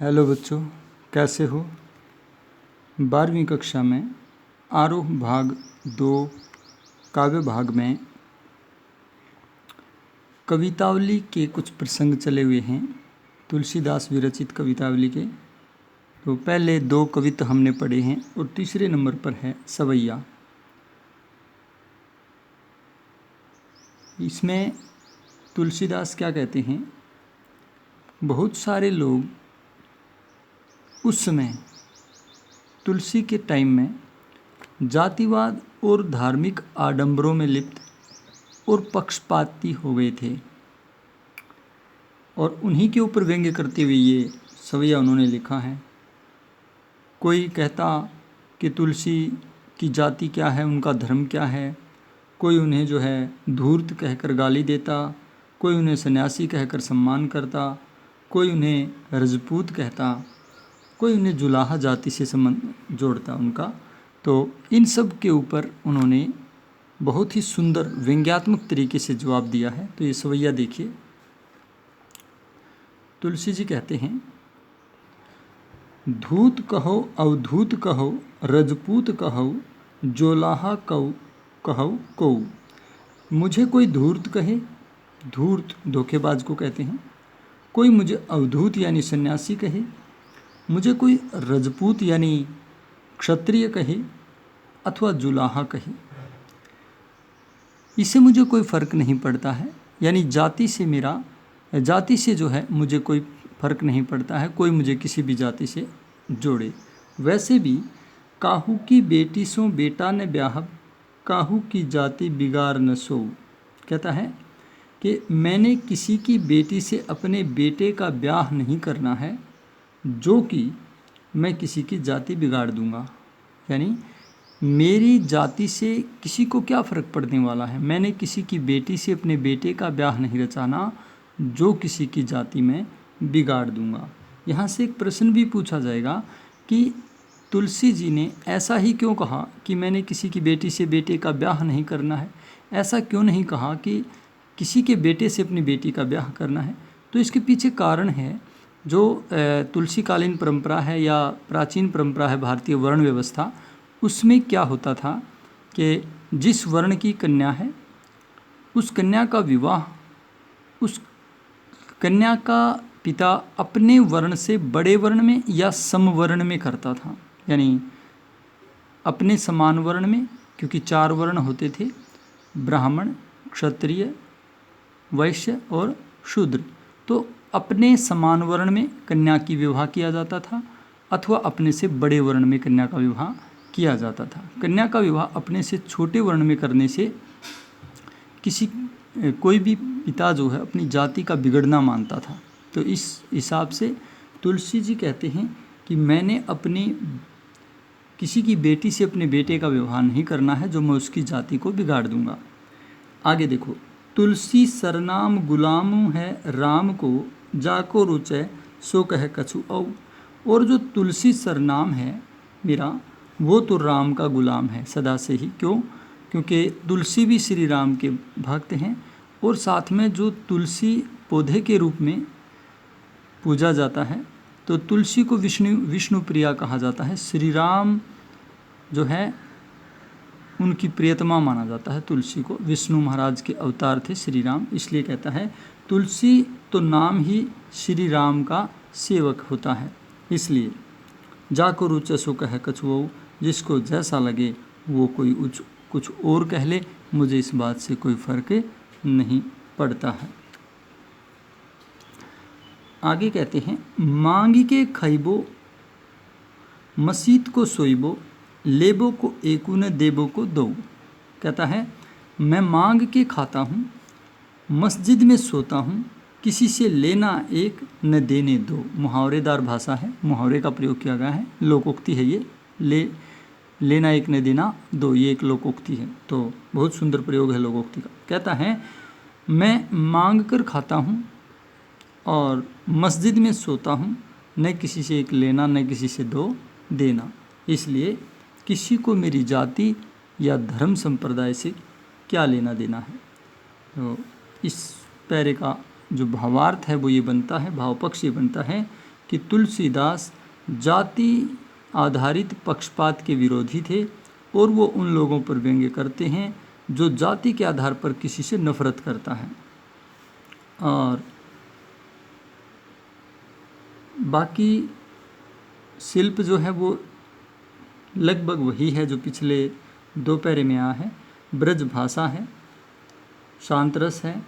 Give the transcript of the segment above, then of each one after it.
Hello बच्चों, कैसे हो। 12वीं कक्षा में आरोह भाग 2 काव्य भाग में कवितावली के कुछ प्रसंग चले हुए हैं, तुलसीदास विरचित कवितावली के। तो पहले 2 कविता हमने पढ़े हैं और तीसरे नंबर पर है सवैया। इसमें तुलसीदास क्या कहते हैं, बहुत सारे लोग उस समय तुलसी के टाइम में जातिवाद और धार्मिक आडंबरों में लिप्त और पक्षपाती हो गए थे, और उन्हीं के ऊपर व्यंग्य करते हुए ये सवैया उन्होंने लिखा है। कोई कहता कि तुलसी की जाति क्या है, उनका धर्म क्या है। कोई उन्हें जो है धूर्त कहकर गाली देता, कोई उन्हें सन्यासी कहकर सम्मान करता, कोई उन्हें रजपूत कहता, कोई उन्हें जुलाहा जाति से संबंध जोड़ता उनका। तो इन सब के ऊपर उन्होंने बहुत ही सुंदर व्यंग्यात्मक तरीके से जवाब दिया है। तो ये सवैया देखिए। तुलसी जी कहते हैं, धूत कहो अवधूत कहो, रजपूत कहो, जोलाहा कहो को। मुझे कोई धूर्त कहे, धूर्त धोखेबाज को कहते हैं। कोई मुझे अवधूत यानी सन्यासी कहे, मुझे कोई रजपूत यानी क्षत्रिय कहे अथवा जुलाहा कहे, इससे मुझे कोई फ़र्क नहीं पड़ता है। यानी जाति से जो है मुझे कोई फ़र्क नहीं पड़ता है, कोई मुझे किसी भी जाति से जोड़े। वैसे भी काहू की बेटी सो बेटा ने ब्याह, काहू की जाति बिगाड़ न सो। कहता है कि मैंने किसी की बेटी से अपने बेटे का ब्याह नहीं करना है, जो कि मैं किसी की जाति बिगाड़ दूंगा। यानी मेरी जाति से किसी को क्या फ़र्क पड़ने वाला है। मैंने किसी की बेटी से अपने बेटे का ब्याह नहीं रचाना, जो किसी की जाति में बिगाड़ दूंगा। यहाँ से एक प्रश्न भी पूछा जाएगा कि तुलसी जी ने ऐसा ही क्यों कहा कि मैंने किसी की बेटी से बेटे का ब्याह नहीं करना है। ऐसा क्यों नहीं कहा कि किसी के बेटे से अपनी बेटी का ब्याह करना है। तो इसके पीछे कारण है, जो तुलसीकालीन परंपरा है या प्राचीन परंपरा है भारतीय वर्ण व्यवस्था, उसमें क्या होता था कि जिस वर्ण की कन्या है उस कन्या का विवाह उस कन्या का पिता अपने वर्ण से बड़े वर्ण में या समवर्ण में करता था। यानी अपने समान वर्ण में, क्योंकि 4 वर्ण होते थे, ब्राह्मण, क्षत्रिय, वैश्य और शूद्र। तो अपने समान वर्ण में कन्या की विवाह किया जाता था अथवा अपने से बड़े वर्ण में कन्या का विवाह किया जाता था। कन्या का विवाह अपने से छोटे वर्ण में करने से कोई भी पिता जो है अपनी जाति का बिगड़ना मानता था। तो इस हिसाब से तुलसी जी कहते हैं कि मैंने किसी की बेटी से अपने बेटे का विवाह नहीं करना है, जो मैं उसकी जाति को बिगाड़ दूंगा। आगे देखो, तुलसी सरनाम गुलामू है राम को, जाको रुचय सो कह कछु औ। और जो तुलसी सरनाम है मेरा, वो तो राम का गुलाम है सदा से ही। क्यों? क्योंकि तुलसी भी श्री राम के भक्त हैं, और साथ में जो तुलसी पौधे के रूप में पूजा जाता है, तो तुलसी को विष्णु प्रिया कहा जाता है। श्री राम जो है उनकी प्रियतमा माना जाता है तुलसी को। विष्णु महाराज के अवतार थे श्री राम, इसलिए कहता है तुलसी तो नाम ही श्री राम का सेवक होता है। इसलिए जाको रुचय सो कह कछु, जिसको जैसा लगे वो कोई कुछ और कह ले, मुझे इस बात से कोई फ़र्क नहीं पड़ता है। आगे कहते हैं, मांगी के खइबो मसीत को सोइबो, लेबो को एकू न देबो को दो। कहता है मैं मांग के खाता हूँ, मस्जिद में सोता हूँ, किसी से लेना एक न देने दो। मुहावरेदार भाषा है, मुहावरे का प्रयोग किया गया है, लोकोक्ति है ये। लेना एक न देना दो, ये एक लोकोक्ति है। तो बहुत सुंदर प्रयोग है लोकोक्ति का। कहता है मैं मांग कर खाता हूँ और मस्जिद में सोता हूँ, न किसी से एक लेना न किसी से दो देना। इसलिए किसी को मेरी जाति या धर्म संप्रदाय से क्या लेना देना है। तो इस पैरे का जो भावार्थ है वो ये बनता है, भाव पक्ष ये बनता है कि तुलसीदास जाति आधारित पक्षपात के विरोधी थे और वो उन लोगों पर व्यंग्य करते हैं जो जाति के आधार पर किसी से नफरत करता है। और बाकी शिल्प जो है वो लगभग वही है जो पिछले 2 पैरे में आया है। ब्रज भाषा है, शांत रस है,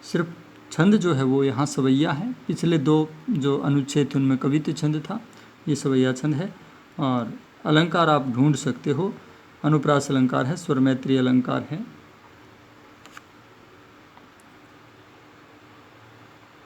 सिर्फ छंद जो है वो यहाँ सवैया है। पिछले 2 जो अनुच्छेद थे उनमें कवित्व छंद था, ये सवैया छंद है। और अलंकार आप ढूंढ सकते हो, अनुप्रास अलंकार है, स्वर मैत्री अलंकार है,